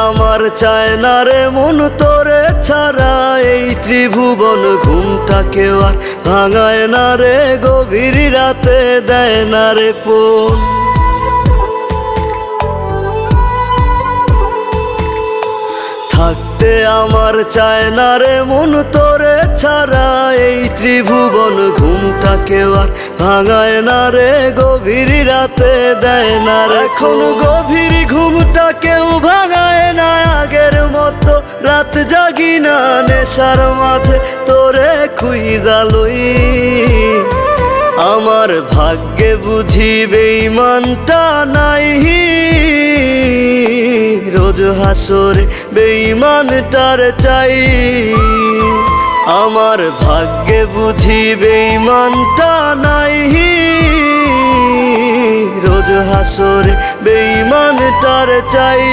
আমার চায় না রে মন তোরে ছাড়া, এই ত্রিভুবন ঘুমটাকে আর ভাঙায় না রে, গভীর রাতে দেয় না রে ফোন। থাকতে আমার চায় না রে মন তোরে ছাড়া, এই ত্রিভুবন ঘুমটাকে আর ভাঙায় না রে, গভীর রাতে দেয় না রে। এখন গভীর ঘুমটা কেউ ভাঙায় না, আগের মতো রাত জাগি না, নেশার মাঝে তোরে খুঁজা লই। আমার ভাগ্যে বুঝি বেঈমানটা নাই, রোজ হাসরে বেঈমানটার চাই। আমার ভাগ্যে বুঝি বেঈমানটা নাই, রোজ হাসরে বেঈমানটার চাই।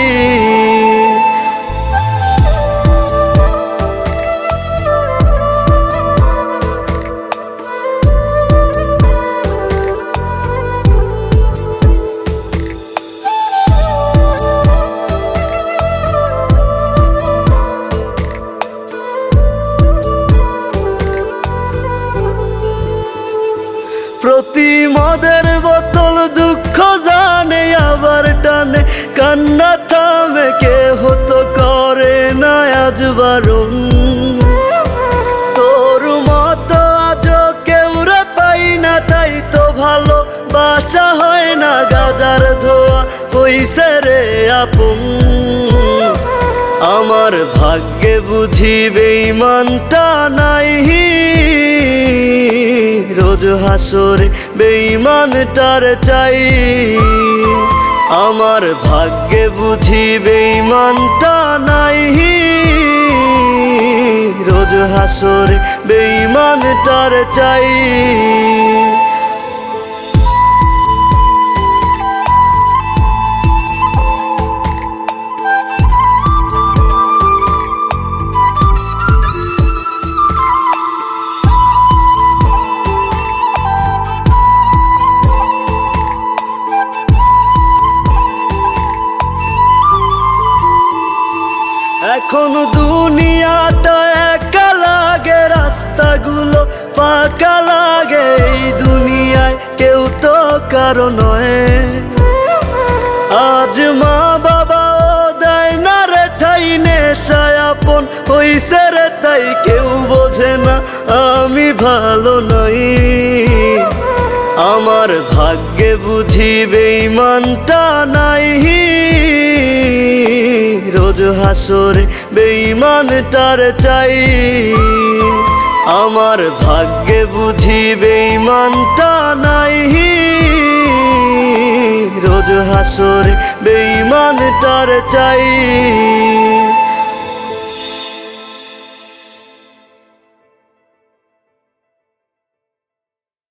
প্রতি মদের বোতল দুঃখ জানে আবার টানে, কান্না থামে কে হতো করে না আজ বারণ। তোর মতো আজ কেউ রে পাই না, তাই তো ভালো বাসা হয় না, গাজার ধোয়া হইছে রে আপন। আমার ভাগ্যে বুঝি বেঈমানটা নাই, রোজ হাসরে বেঈমানটার চাই। আমার ভাগ্যে বুঝি বেঈমানটা নাই, রোজ হাসরে বেঈমানটার চাই। এখন দুনিয়াটা একা লাগে, রাস্তাগুলো ফাঁকা লাগে, এই দুনিয়ায় কেউ তো কারো নয়। আজ মা বাবাও দেয় না রে ঠাই, নেশায় আপন হইছে রে তাই কেউ বোঝে না আমি ভালো নই। আমার ভাগ্যে বুঝি বেঈমানটা নাই, রোজ হাসরে বেঈমানটার চাই। আমার ভাগ্যে বুঝি বেঈমানটা নাই, রোজ হাসরে বেঈমানটার চাই।